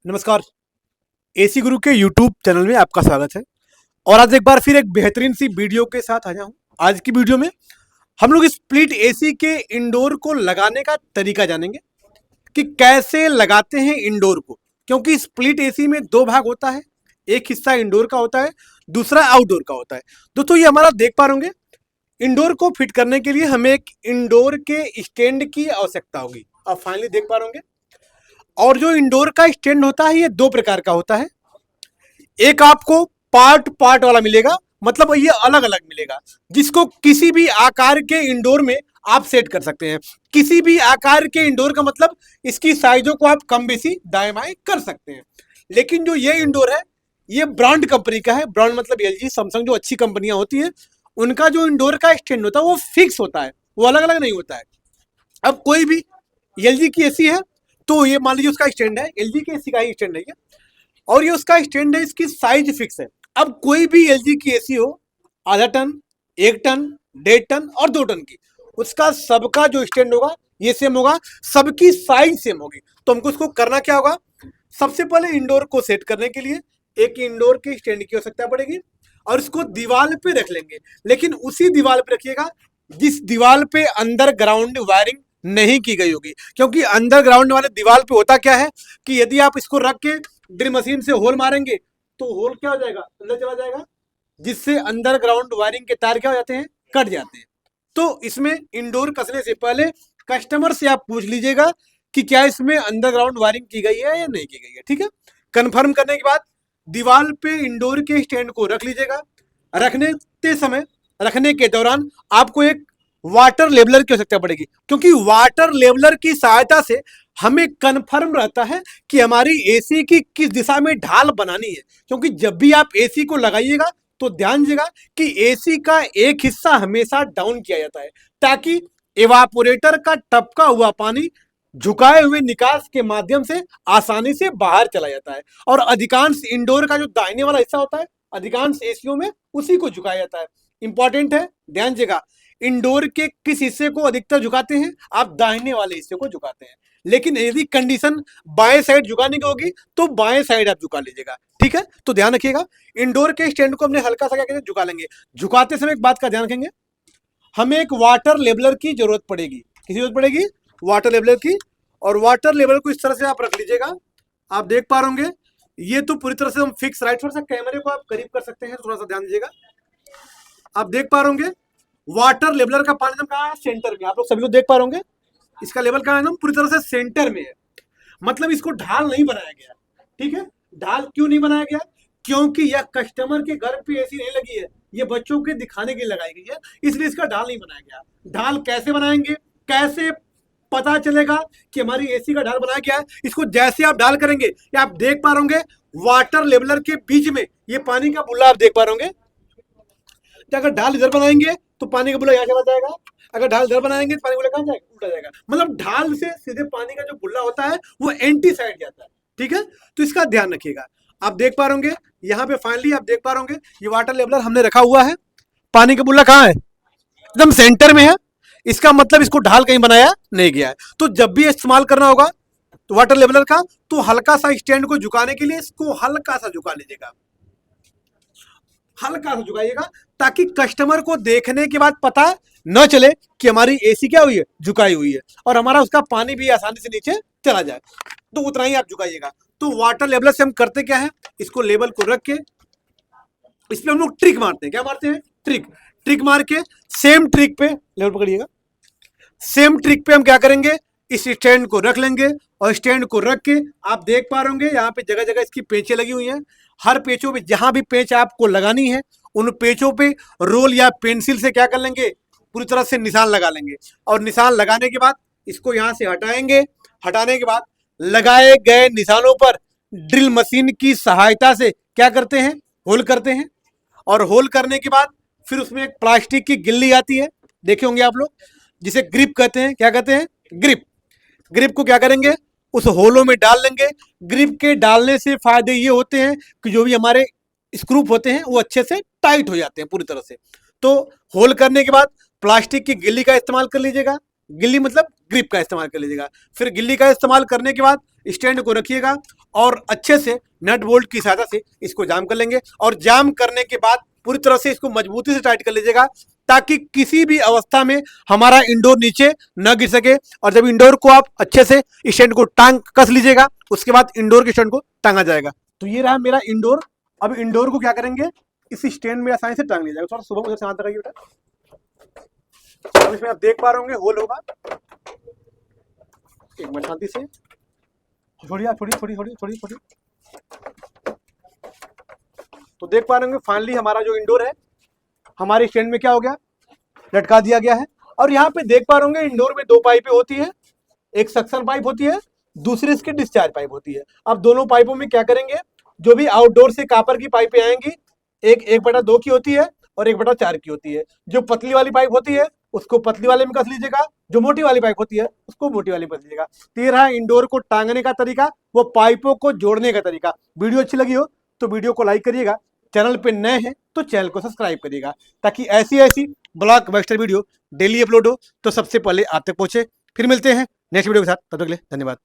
नमस्कार। एसी गुरु के YouTube channel में आपका स्वागत है। और आज एक बार फिर एक बेहतरीन सी वीडियो के साथ आया हूँ। आज की वीडियो में हम लोग स्प्लिट एसी के इंडोर को लगाने का तरीका जानेंगे कि कैसे लगाते हैं इंडोर को, क्योंकि स्प्लिट एसी में दो भाग होता है। एक हिस्सा इंडोर का होता है, दूसरा आउटडोर का होता है। दोस्तों ये हमारा देख पा रहे होंगे, इंडोर को फिट करने के लिए हमें एक इंडोर के स्टैंड की आवश्यकता होगी। आप फाइनली देख पा रहे होंगे। और जो इंडोर का स्टैंड होता है ये दो प्रकार का होता है। एक आपको पार्ट पार्ट वाला मिलेगा, मतलब ये अलग अलग मिलेगा, जिसको किसी भी आकार के इंडोर में आप सेट कर सकते हैं। किसी भी आकार के इंडोर का मतलब इसकी साइजों को आप कम बेसी दाएं बाएं कर सकते हैं। लेकिन जो ये इंडोर है ये ब्रांड कंपनी का है। ब्रांड मतलब एलजी, सैमसंग, जो अच्छी कंपनियां होती हैं उनका जो इंडोर का स्टैंड होता है वो फिक्स होता है, वो अलग अलग नहीं होता है। अब कोई भी एलजी की एसी है तो ये मान लीजिए उसका स्टैंड है, एलजी के एसी का ही स्टैंड है ये, और ये उसका स्टैंड है, इसकी साइज फिक्स है। अब कोई भी एलजी की एसी हो, आधा टन, 1 टन, 1.5 टन और 2 टन की, उसका सबका जो स्टैंड होगा ये सेम होगा, सबकी साइज सेम होगी। तो हमको उसको करना क्या होगा, सबसे पहले इंडोर को सेट करने के लिए एक इंडोर के स्टैंड की आवश्यकता पड़ेगी और इसको दीवार पे रख लेंगे। लेकिन उसी दीवार पे रखिएगा जिस दीवार पे अंदर ग्राउंड वायरिंग नहीं की गई होगी, क्योंकि अंडर ग्राउंड वाले दीवार पे होता क्या है कि यदि आप इसको रख के ड्रिल मशीन से होल मारेंगे तो होल क्या हो जाएगा, अंदर चला जाएगा, जिससे अंडर ग्राउंड वायरिंग के तार क्या हो जाते हैं, कट जाते हैं। तो इसमें इंडोर कसने से पहले कस्टमर से आप पूछ लीजिएगा कि क्या इसमें अंडरग्राउंड वायरिंग की गई है या नहीं की गई है। ठीक है, कंफर्म करने के बाद दीवार पे इंडोर के स्टैंड को रख लीजिएगा। रखने के दौरान आपको एक वाटर लेवलर की आवश्यकता पड़ेगी, क्योंकि वाटर लेवलर की सहायता से हमें कंफर्म रहता है कि हमारी एसी की किस दिशा में ढाल बनानी है। क्योंकि जब भी आप एसी को लगाइएगा तो ध्यान दीजिएगा कि एसी का एक हिस्सा हमेशा डाउन किया जाता है, ताकि एवापोरेटर का टपका हुआ पानी झुकाए हुए निकास के माध्यम से आसानी से बाहर चला जाता है। और अधिकांश इंडोर का जो दाहिने वाला हिस्सा होता है, अधिकांश एसियों में उसी को झुकाया जाता है। इंपॉर्टेंट है, ध्यान दीजिएगा, इंडोर के किस हिस्से को अधिकतर झुकाते हैं, आप दाहिने वाले हिस्से को झुकाते हैं। लेकिन यदि कंडीशन बाएं साइड झुकाने की होगी तो बाएं साइड आप झुका लीजिएगा। ठीक है, तो ध्यान रखिएगा, इंडोर के स्टैंड को हमने हल्का सा क्या करेंगे, झुका लेंगे। झुकाते समय एक बात का ध्यान रखेंगे, हमें एक वाटर लेवलर की जरूरत पड़ेगी। किसी जरूरत पड़ेगी, वाटर लेवलर की। और वाटर लेवलर को इस तरह से आप रख लीजिएगा। आप देख पा रहे होंगे ये तो पूरी तरह से हम फिक्स, राइट, थोड़ा सा कैमरे को आप करीब कर सकते हैं, थोड़ा सा ध्यान दीजिएगा। आप देख पा रहे होंगे वाटर लेवलर का पानी कहाँ है, सेंटर में। आप लोग सभी लोग देख पा रहे होंगे इसका लेवल कहाँ है, एकदम पूरी तरह से सेंटर में है। मतलब इसको ढाल नहीं बनाया गया। ठीक है, ढाल क्यों नहीं बनाया गया, क्योंकि यह कस्टमर के घर पे ऐसी नहीं लगी है, ये बच्चों के दिखाने के लिए लगाई गई है, इसलिए इसका ढाल नहीं बनाया गया। ढाल कैसे बनाएंगे, कैसे पता चलेगा कि हमारी एसी का ढाल बनाया गया है, इसको जैसे आप ढाल करेंगे, या आप देख पा रहे होंगे वाटर लेवलर के बीच में ये पानी का बुल्ला आप देख पा रहे होंगे। तो अगर ढाल इधर बनाएंगे तो पानी का बुल्ला यहाँ चला जाएगा, अगर ढाल इधर बनाएंगे तो पानी का बुल्ला कहाँ जाएगा, उल्टा जाएगा। मतलब ढाल से सीधे पानी का जो बुल्ला होता है वो एंटी साइड जाता है। ठीक है, तो इसका ध्यान रखिएगा। आप देख पा रहे होंगे यहाँ पे फाइनली आप देख पा रहे होंगे ये वाटर लेवलर हमने रखा हुआ है। पानी का बुल्ला कहाँ है, एकदम सेंटर में है। इसका मतलब इसको ढाल कहीं बनाया नहीं गया है। तो जब भी इस्तेमाल करना होगा तो वाटर लेवलर का, तो हल्का सा स्टैंड को झुकाने के लिए इसको हल्का सा झुका लीजिएगा, हल्का सा झुकाइएगा, ताकि कस्टमर को देखने के बाद पता न चले कि हमारी एसी क्या हुई है, झुकाई हुई है, और हमारा उसका पानी भी आसानी से नीचे चला जाए। तो उतना ही आप झुकाइएगा। तो वाटर लेवलर से हम करते क्या है, इसको लेवल को रख के इस पे हम लोग ट्रिक मारते हैं। क्या मारते हैं, ट्रिक मार के सेम ट्रिक पे लेवल पकड़िएगा। सेम ट्रिक पे हम क्या करेंगे, इस स्टैंड को रख लेंगे, और स्टैंड को रख के आप देख पा रहे होंगे यहाँ पे जगह जगह इसकी पेंचें लगी हुई हैं। हर पेचों पे जहां भी पेंच आपको लगानी है उन पेचों पे रोल या पेंसिल से क्या कर लेंगे, पूरी तरह से निशान लगा लेंगे। और निशान लगाने के बाद इसको यहाँ से हटाएंगे। हटाने के बाद लगाए गए निशानों पर ड्रिल मशीन की सहायता से क्या करते हैं, होल करते हैं। और होल करने के बाद फिर उसमें एक प्लास्टिक की गिल्ली आती है, देखे होंगे आप लोग, जिसे ग्रिप कहते हैं। क्या कहते हैं, ग्रिप को क्या करेंगे, उस होलों में डाल लेंगे। ग्रिप के डालने से फायदे ये होते हैं कि जो भी हमारे स्क्रू होते हैं वो अच्छे से टाइट हो जाते हैं पूरी तरह से। तो होल करने के बाद प्लास्टिक की गिल्ली का इस्तेमाल कर लीजिएगा, गिल्ली मतलब ग्रिप का इस्तेमाल कर लीजिएगा। फिर गिल्ली का इस्तेमाल करने के बाद स्टैंड को रखिएगा और अच्छे से नट बोल्ट की सहायता से इसको जाम कर लेंगे। और जाम करने के बाद पूरी तरह से इसको मजबूती से टाइट कर लीजिएगा, ताकि किसी भी अवस्था में हमारा इंडोर नीचे न गिर सके। और जब इंडोर को आप अच्छे से स्टैंड को टांग कस लीजिएगा, उसके बाद इंडोर के स्टैंड को टांगा जाएगा। तो ये रहा मेरा इंडोर। अब इंडोर को क्या करेंगे, इस स्टैंड में आसानी से टांग लिया जाएगा। थोड़ा सुबह मुझे शांत रखिए बेटा। अब इसमें आप देख पा रहे होंगे होल होगा। एक मिनट शांति से छोड़िए, थोड़ी। तो देख पा रहे होंगे फाइनली हमारा जो इंडोर है हमारे स्टैंड में क्या हो गया, लटका दिया गया है। और यहाँ पे देख पा रहे होंगे इंडोर में दो पाइपें होती है, एक सक्शन पाइप होती है, दूसरी इसकी डिस्चार्ज पाइप होती है। अब दोनों पाइपों में क्या करेंगे, जो भी आउटडोर से कापर की पाइपें आएंगी, एक 1/2 की होती है और 1/4 की होती है। जो पतली वाली पाइप होती है उसको पतली वाले में कस लीजिएगा, जो मोटी वाली पाइप होती है उसको मोटी वाली में कस लीजिएगा। तेरह इंडोर को टांगने का तरीका, वो पाइपों को जोड़ने का तरीका। वीडियो अच्छी लगी हो तो वीडियो को लाइक करिएगा, चैनल पे नए हैं तो चैनल को सब्सक्राइब करिएगा, ताकि ऐसी ब्लॉकबस्टर वीडियो डेली अपलोड हो तो सबसे पहले आप तक पहुंचे। फिर मिलते हैं नेक्स्ट वीडियो के साथ, तब तक के लिए धन्यवाद।